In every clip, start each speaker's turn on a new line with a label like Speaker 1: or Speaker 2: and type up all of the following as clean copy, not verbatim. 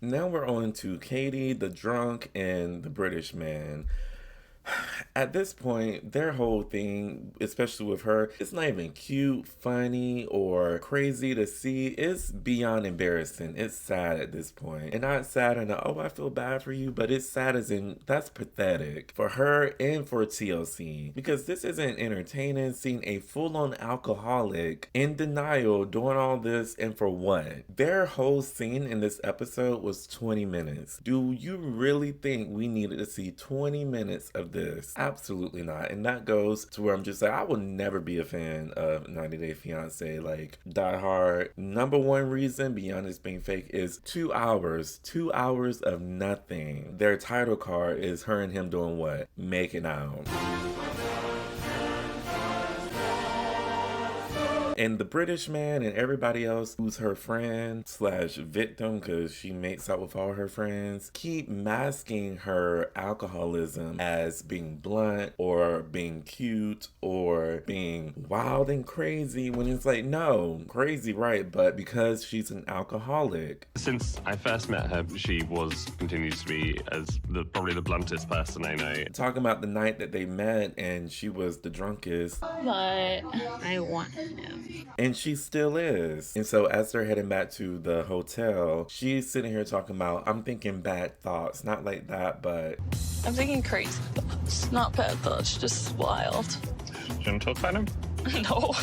Speaker 1: Now we're on to Catie, the drunk, and the British man. At this point, their whole thing, especially with her, it's not even cute, funny, or crazy to see. It's beyond embarrassing. It's sad at this point. And not sad in a, oh, I feel bad for you, but it's sad as in, that's pathetic for her and for TLC. Because this isn't entertaining, seeing a full-on alcoholic in denial doing all this, and for what? Their whole scene in this episode was 20 minutes. Do you really think we needed to see 20 minutes of this? Absolutely not. And that goes to where I'm just like, I will never be a fan of 90 Day Fiance. Like, Die Hard, number one reason beyond this being fake is 2 hours. 2 hours of nothing. Their title card is her and him doing what? Making out. And the British man and everybody else who's her friend slash victim, because she makes out with all her friends, keep masking her alcoholism as being blunt or being cute or being wild and crazy, when it's like, no, crazy, right, but because she's an alcoholic.
Speaker 2: Since I first met her, she continues to be as probably the bluntest person I know.
Speaker 1: Talking about the night that they met and she was the drunkest.
Speaker 3: But I want him.
Speaker 1: And she still is. And so as they're heading back to the hotel, she's sitting here talking about, I'm thinking bad thoughts. Not like that, but...
Speaker 3: I'm thinking crazy thoughts. Not bad thoughts, just wild.
Speaker 2: Do you want to talk about him?
Speaker 3: No.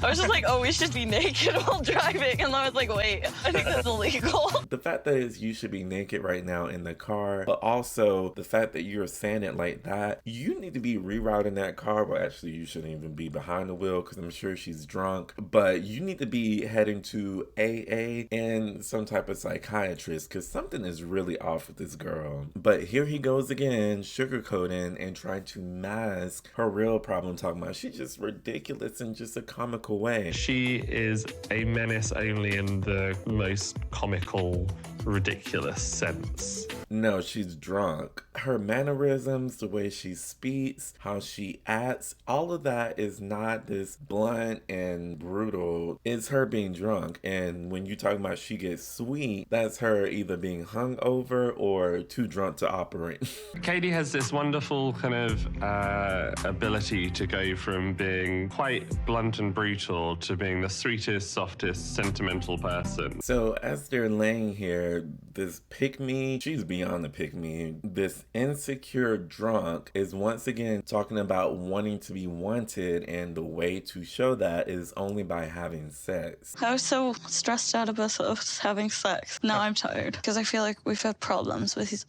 Speaker 3: I was just like, oh, we should be naked while driving. And I was like, wait, I think that's illegal.
Speaker 1: The fact that is you should be naked right now in the car, but also the fact that you're saying it like that, you need to be rerouting that car. Well, actually, you shouldn't even be behind the wheel because I'm sure she's drunk. But you need to be heading to AA and some type of psychiatrist because something is really off with this girl. But here he goes again, sugarcoating and trying to mask her real problem, talking about she's just ridiculous in just a comical way.
Speaker 2: She is a menace only in the most comical, ridiculous sense.
Speaker 1: No, she's drunk. Her mannerisms, the way she speaks, how she acts, all of that is not this blunt and brutal. It's her being drunk. And when you talk about she gets sweet, that's her either being hungover or too drunk to operate.
Speaker 2: Catie has this wonderful kind of ability to go from being quite blunt and brutal to being the sweetest, softest, sentimental person.
Speaker 1: So as they're laying here, this pick-me, she's beyond the pick-me, this insecure drunk is once again talking about wanting to be wanted, and the way to show that is only by having sex.
Speaker 3: I was so stressed out about us having sex. Now I'm tired because I feel like we've had problems with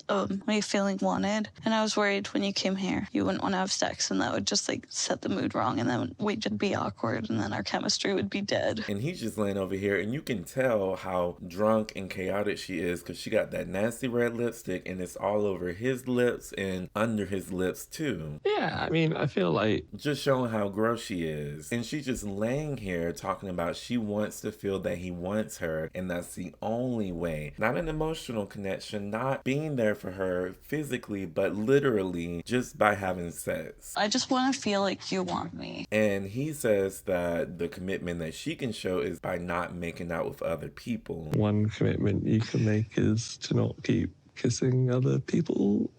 Speaker 3: me feeling wanted. And I was worried when you came here, you wouldn't want to have sex and that would just like set the mood wrong and then we'd just be awkward and then our chemistry would be dead.
Speaker 1: And he's just laying over here and you can tell how drunk and chaotic she is because she got that nasty red lipstick and it's all over his lips and under his lips too.
Speaker 2: Yeah, I mean, I feel like...
Speaker 1: Just showing how gross she is. And she's just laying here talking about she wants to feel that he wants her and that's the only way. Not an emotional connection, not being there for her physically, but literally just by having sex.
Speaker 3: I just want to feel like you want me.
Speaker 1: And he says that the commitment that she can show is by not making out with other people.
Speaker 2: One commitment you can make is to not keep kissing other people.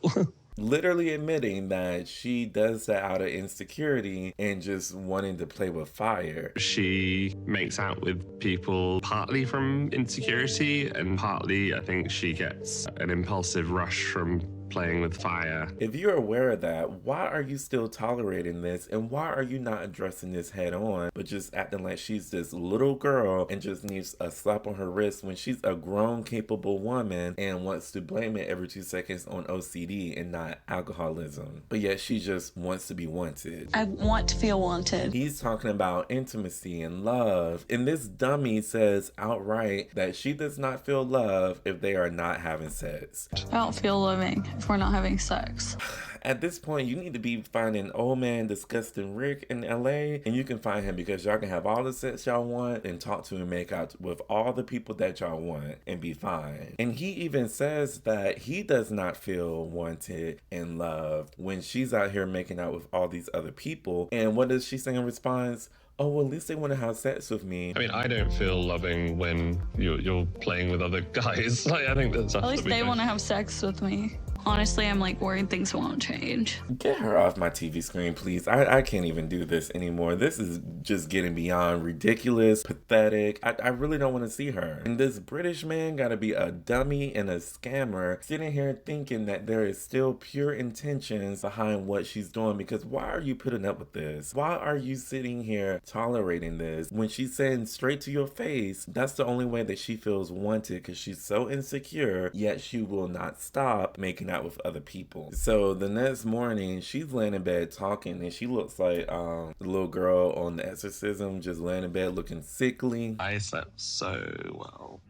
Speaker 1: Literally admitting that she does that out of insecurity and just wanting to play with fire.
Speaker 2: She makes out with people partly from insecurity and partly I think she gets an impulsive rush from playing with fire.
Speaker 1: If you're aware of that, why are you still tolerating this and why are you not addressing this head on but just acting like she's this little girl and just needs a slap on her wrist when she's a grown capable woman and wants to blame it every 2 seconds on OCD and not alcoholism, but yet she just wants to be wanted.
Speaker 3: I want to feel wanted.
Speaker 1: He's talking about intimacy and love, and this dummy says outright that she does not feel love if they are not having sex.
Speaker 3: I don't feel loving if we're not having sex.
Speaker 1: At this point, you need to be finding old man disgusting Rick in LA, and you can find him because y'all can have all the sex y'all want and talk to and make out with all the people that y'all want and be fine. And he even says that he does not feel wanted and loved when she's out here making out with all these other people. And what does she say in response? Oh, well, at least they want to have sex with me.
Speaker 2: I mean, I don't feel loving when you're playing with other guys. Like, I think that's
Speaker 3: At least they want to have sex with me. Honestly, I'm like worried things won't change.
Speaker 1: Get her off my TV screen, please. I can't even do this anymore. This is just getting beyond ridiculous, pathetic. I really don't want to see her. And this British man gotta be a dummy and a scammer, sitting here thinking that there is still pure intentions behind what she's doing, because why are you putting up with this? Why are you sitting here tolerating this when she's saying straight to your face that's the only way that she feels wanted, because she's so insecure, yet she will not stop making out with other people. So the next morning, she's laying in bed talking, and she looks like the little girl on The Exorcism, just laying in bed looking sickly.
Speaker 2: I slept so well.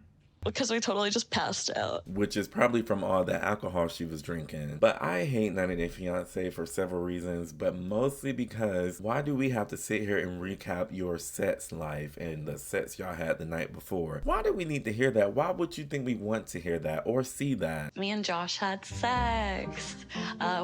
Speaker 3: Because we totally just passed out.
Speaker 1: Which is probably from all the alcohol she was drinking. But I hate 90 Day Fiancé for several reasons, but mostly because why do we have to sit here and recap your sex life and the sex y'all had the night before? Why do we need to hear that? Why would you think we want to hear that or see that?
Speaker 3: Me and Josh had sex.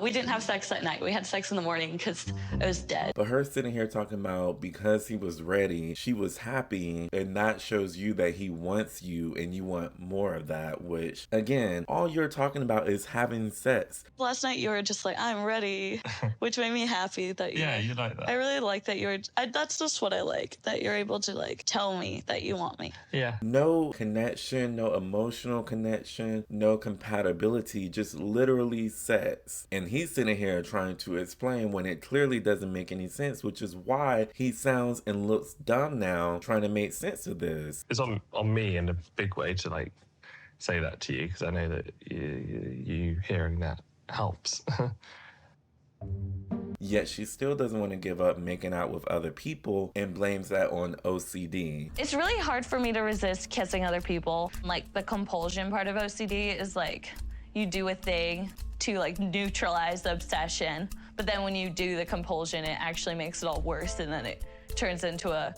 Speaker 3: We didn't have sex that night. We had sex in the morning because I was dead.
Speaker 1: But her sitting here talking about because he was ready, she was happy, and that shows you that he wants you and you want more of that, which again, all you're talking about is having sex.
Speaker 3: Last night you were just like, I'm ready, which made me happy that
Speaker 2: Yeah, you like that.
Speaker 3: I really like that that's just what I like, that you're able to like tell me that you want me.
Speaker 2: Yeah.
Speaker 1: No connection, no emotional connection, no compatibility, just literally sex. And he's sitting here trying to explain when it clearly doesn't make any sense, which is why he sounds and looks dumb now trying to make sense of this.
Speaker 2: It's on me in a big way to like say that to you, because I know that you hearing that helps.
Speaker 1: Yet she still doesn't want to give up making out with other people and blames that on OCD.
Speaker 4: It's really hard for me to resist kissing other people. Like, the compulsion part of OCD is like, you do a thing to like neutralize the obsession, but then when you do the compulsion, it actually makes it all worse, and then it turns into a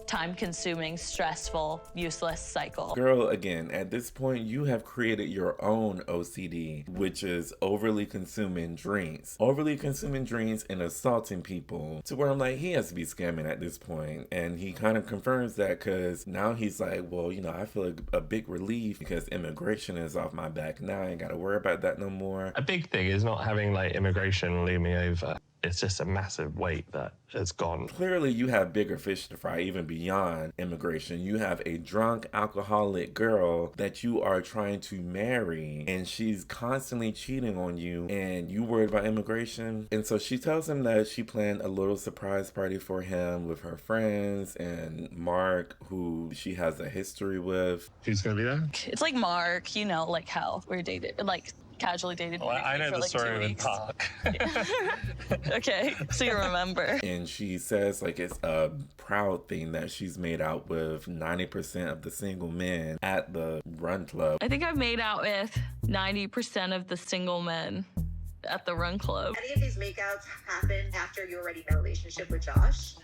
Speaker 4: time-consuming, stressful, useless cycle.
Speaker 1: Girl, again, at this point, you have created your own OCD, which is overly consuming drinks. Overly consuming drinks and assaulting people, to where I'm like, he has to be scamming at this point. And he kind of confirms that, because now he's like, well, you know, I feel a big relief because immigration is off my back now. I ain't got to worry about that no more.
Speaker 2: A big thing is not having like immigration leave me over. It's just a massive weight that has gone.
Speaker 1: Clearly, you have bigger fish to fry, even beyond immigration. You have a drunk, alcoholic girl that you are trying to marry, and she's constantly cheating on you, and you worried about immigration. And so she tells him that she planned a little surprise party for him with her friends and Mark, who she has a history with.
Speaker 2: Who's going to be there?
Speaker 3: It's like Mark, you know, like how we're dated, like casually dated.
Speaker 2: Well, I know
Speaker 3: for
Speaker 2: the
Speaker 3: like 2
Speaker 2: story with
Speaker 3: weeks.
Speaker 2: Park.
Speaker 3: Okay, so you remember.
Speaker 1: And she says like it's a proud thing that she's made out with 90% of the single men at the run club.
Speaker 3: I think I've made out with 90% of the single men at the run club.
Speaker 5: Any of these makeouts happened after you already in a relationship with Josh?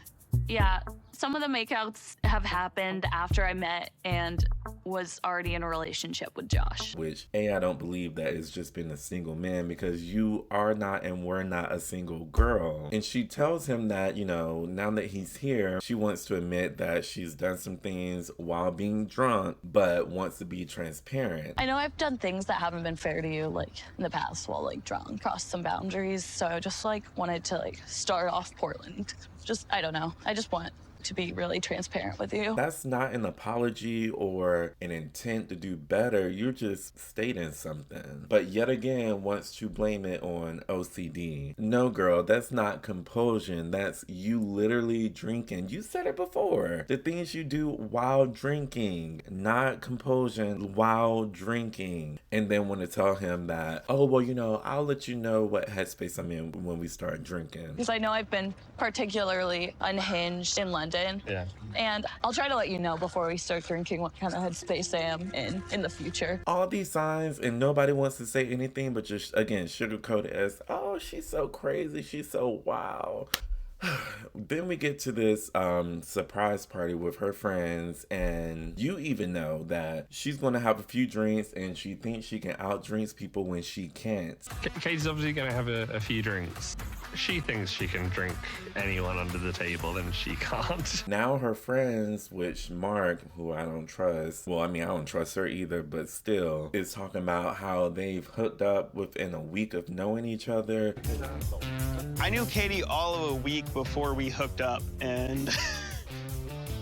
Speaker 4: Yeah, some of the makeouts have happened after I met and was already in a relationship with Josh.
Speaker 1: Which, I don't believe that it's just been a single man, because you are not and were not a single girl. And she tells him that, you know, now that he's here, she wants to admit that she's done some things while being drunk, but wants to be transparent.
Speaker 4: I know I've done things that haven't been fair to you, like in the past while like drunk, crossed some boundaries. So I just like wanted to like start off Portland. Just, I don't know. I just want to be really transparent with you.
Speaker 1: That's not an apology or an intent to do better. You're just stating something. But yet again, wants to blame it on OCD. No, girl, that's not compulsion. That's you literally drinking. You said it before. The things you do while drinking, not compulsion, while drinking. And then want to tell him that, oh, well, you know, I'll let you know what headspace I'm in when we start drinking.
Speaker 4: Because I know I've been particularly unhinged in London.
Speaker 2: Yeah.
Speaker 4: And I'll try to let you know before we start drinking what kind of headspace I am in the future.
Speaker 1: All these signs, and nobody wants to say anything but just, again, sugarcoat it as, oh, she's so crazy, she's so wow. Then we get to this surprise party with her friends, and you even know that she's going to have a few drinks and she thinks she can outdrink people when she can't.
Speaker 2: Katie's obviously going to have a few drinks. She thinks she can drink anyone under the table, and she can't.
Speaker 1: Now her friends, which Mark, who I don't trust, well, I mean, I don't trust her either, but still, is talking about how they've hooked up within a week of knowing each other.
Speaker 6: I knew Catie all of a week before we hooked up, and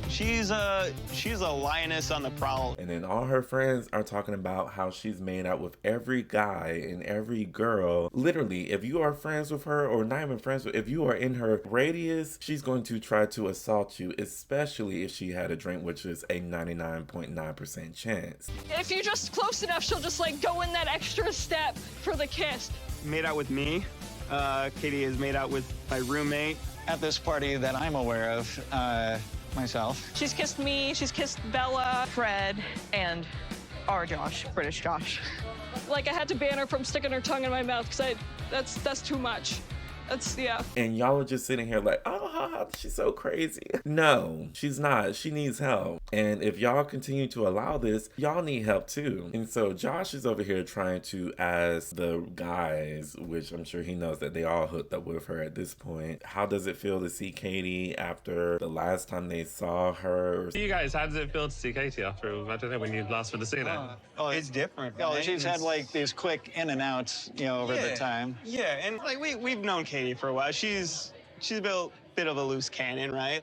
Speaker 6: she's a lioness on the prowl.
Speaker 1: And then all her friends are talking about how she's made out with every guy and every girl. Literally, if you are friends with her, or not even friends with, if you are in her radius, she's going to try to assault you, especially if she had a drink, which is a 99.9% chance.
Speaker 7: If you're just close enough, she'll just like go in that extra step for the kiss.
Speaker 6: Made out with me. Catie has made out with my roommate.
Speaker 8: At this party that I'm aware of, myself.
Speaker 7: She's kissed me, she's kissed Bella.
Speaker 9: Fred, and our Josh, British Josh.
Speaker 7: Like I had to ban her from sticking her tongue in my mouth because that's too much. That's, yeah.
Speaker 1: And y'all are just sitting here like, oh, she's so crazy. No, she's not. She needs help. And if y'all continue to allow this, y'all need help too. And so Josh is over here trying to ask the guys, which I'm sure he knows that they all hooked up with her at this point, how does it feel to see Catie after the last time they saw her?
Speaker 2: You guys, how does it feel to see Catie after, I don't know, when you last would have seen her?
Speaker 6: Oh, it's different.
Speaker 8: Oh,
Speaker 6: right?
Speaker 8: she's had like these quick in and outs, over the time.
Speaker 6: Yeah, and like we've known Catie for a while. She's a bit of a loose cannon, right?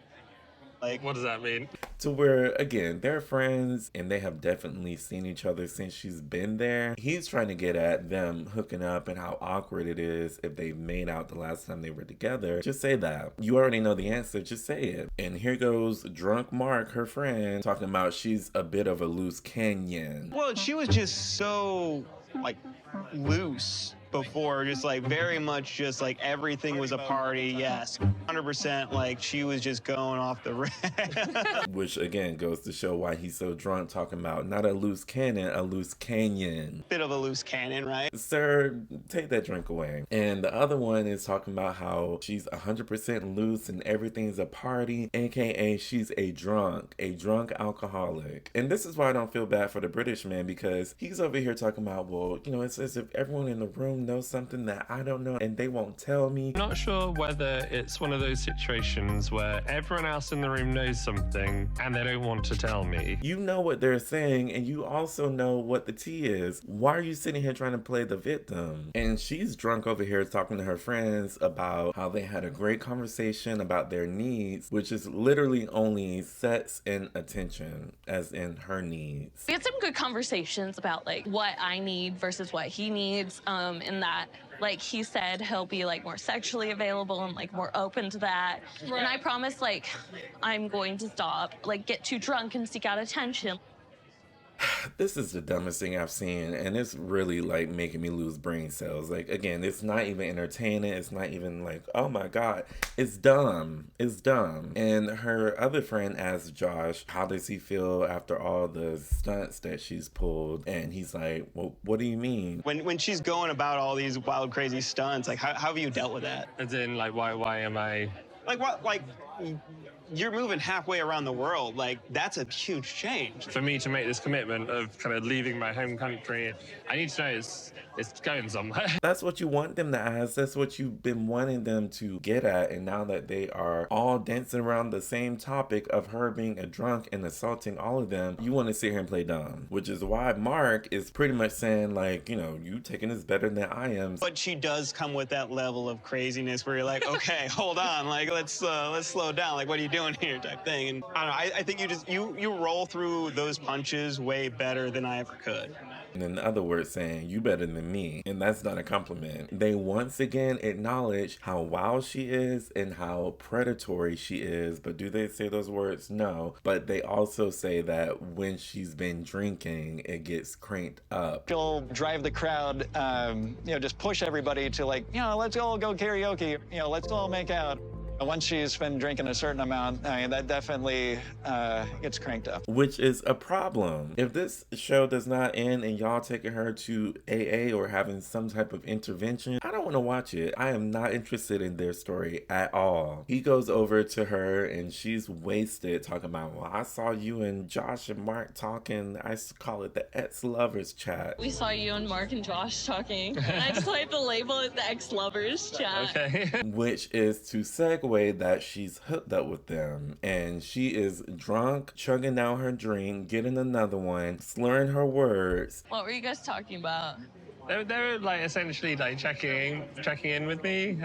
Speaker 6: Like,
Speaker 2: What does that mean?
Speaker 1: To where, again, they're friends and they have definitely seen each other since she's been there. He's trying to get at them hooking up and how awkward it is if they made out the last time they were together. Just say that. You already know the answer, just say it. And here goes drunk Mark, her friend, talking about she's a bit of a loose canyon.
Speaker 6: well, she was just so like loose before, just like very much just like everything was a party. Yes, 100% like she was just going off the rack.
Speaker 1: Which again goes to show why he's so drunk, talking about not a loose cannon, a loose canyon.
Speaker 6: Bit of a loose cannon, right?
Speaker 1: Sir, take that drink away. And the other one is talking about how she's 100% loose and everything's a party, aka she's a drunk alcoholic. And this is why I don't feel bad for the British man, because he's over here talking about, well, it's as if everyone in the room knows something that I don't know and they won't tell me.
Speaker 2: I'm not sure whether it's one of those situations where everyone else in the room knows something and they don't want to tell me.
Speaker 1: You know what they're saying, and you also know what the tea is. Why are you sitting here trying to play the victim? And she's drunk over here talking to her friends about how they had a great conversation about their needs, which is literally only sex and attention, as in her needs.
Speaker 4: We had some good conversations about like what I need versus what he needs, in that like he said he'll be like more sexually available and like more open to that.
Speaker 7: Right.
Speaker 4: And I promise like I'm going to stop, like get too drunk and seek out attention.
Speaker 1: This is the dumbest thing I've seen, and it's really like making me lose brain cells. Like, again, it's not even entertaining. It's not even like, oh my God, it's dumb. It's dumb. And her other friend asked Josh, how does he feel after all the stunts that she's pulled? And he's like, well, what do you mean?
Speaker 6: When she's going about all these wild, crazy stunts, like how have you dealt with that?
Speaker 2: As in, like, why am I...
Speaker 6: Like what? Like you're moving halfway around the world. Like that's a huge change.
Speaker 2: For me to make this commitment of kind of leaving my home country, I need to know it's going somewhere.
Speaker 1: That's what you want them to ask. That's what you've been wanting them to get at. And now that they are all dancing around the same topic of her being a drunk and assaulting all of them, you want to sit here and play dumb. Which is why Mark is pretty much saying like, you taking this better than I am.
Speaker 6: But she does come with that level of craziness where you're like, okay, hold on, like let's slow down. Like what are you doing here, type thing. And I don't know. I think you roll through those punches way better than I ever could.
Speaker 1: And in other words, saying you better than me, and that's not a compliment. They once again acknowledge how wild she is and how predatory she is, but do they say those words? No. But they also say that when she's been drinking, it gets cranked up.
Speaker 8: She'll drive the crowd, just push everybody to like, let's all go karaoke, let's all make out. Once she's been drinking a certain amount, I mean, that definitely gets cranked up.
Speaker 1: Which is a problem. If this show does not end and y'all taking her to AA or having some type of intervention, I don't want to watch it. I am not interested in their story at all. He goes over to her and she's wasted talking about, well, I saw you and Josh and Mark talking. I call it the ex-lovers chat.
Speaker 7: We saw you and Mark and Josh talking. And I just like to label it the ex-lovers chat.
Speaker 2: Okay.
Speaker 1: Which is to segue that she's hooked up with them and she is drunk, chugging down her drink, getting another one, slurring her words.
Speaker 4: What were you guys talking about?
Speaker 2: They were like essentially like checking in with me,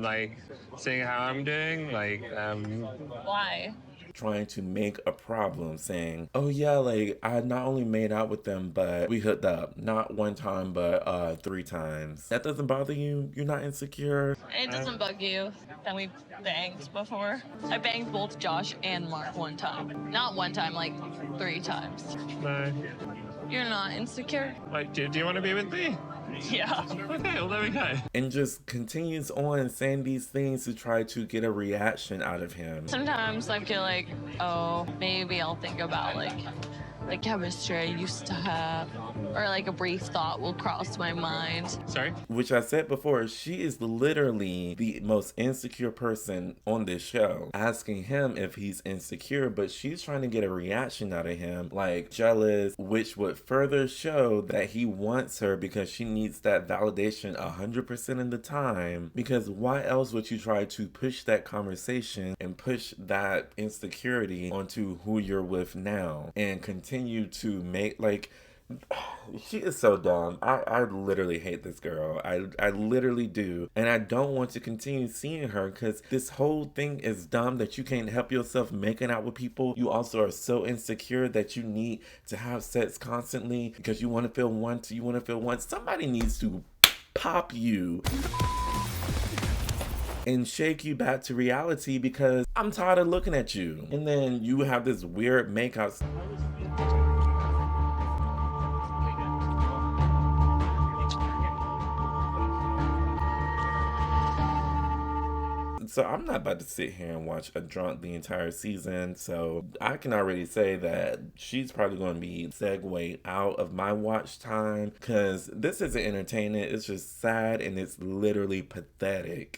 Speaker 2: like seeing how I'm doing, like
Speaker 4: Why?
Speaker 1: Trying to make a problem, saying, oh yeah, like I not only made out with them, but we hooked up. Not one time, but 3 times. That doesn't bother you? You're not insecure?
Speaker 7: It doesn't bug you that we banged before. I banged both Josh and Mark one time. Not one time, like 3 times.
Speaker 2: no.
Speaker 7: You're not insecure?
Speaker 2: Like, do you want to be with me?
Speaker 7: Yeah.
Speaker 2: Okay, well there we go.
Speaker 1: And just continues on saying these things to try to get a reaction out of him.
Speaker 7: Sometimes I feel like, oh, maybe I'll think about like the chemistry I used to have. Or like a brief thought will cross my mind.
Speaker 2: Sorry?
Speaker 1: Which I said before, she is literally the most insecure person on this show. Asking him if he's insecure, but she's trying to get a reaction out of him, like jealous, which would further show that he wants her because she needs that validation 100% of the time. Because why else would you try to push that conversation and push that insecurity onto who you're with now and continue to make, like, she is so dumb. I literally hate this girl. I literally do. And I don't want to continue seeing her because this whole thing is dumb that you can't help yourself making out with people. You also are so insecure that you need to have sex constantly because you want to feel one. Somebody needs to pop you and shake you back to reality because I'm tired of looking at you. And then you have this weird makeout. So I'm not about to sit here and watch a drunk the entire season. So I can already say that she's probably going to be segued out of my watch time because this isn't entertaining. It's just sad and it's literally pathetic.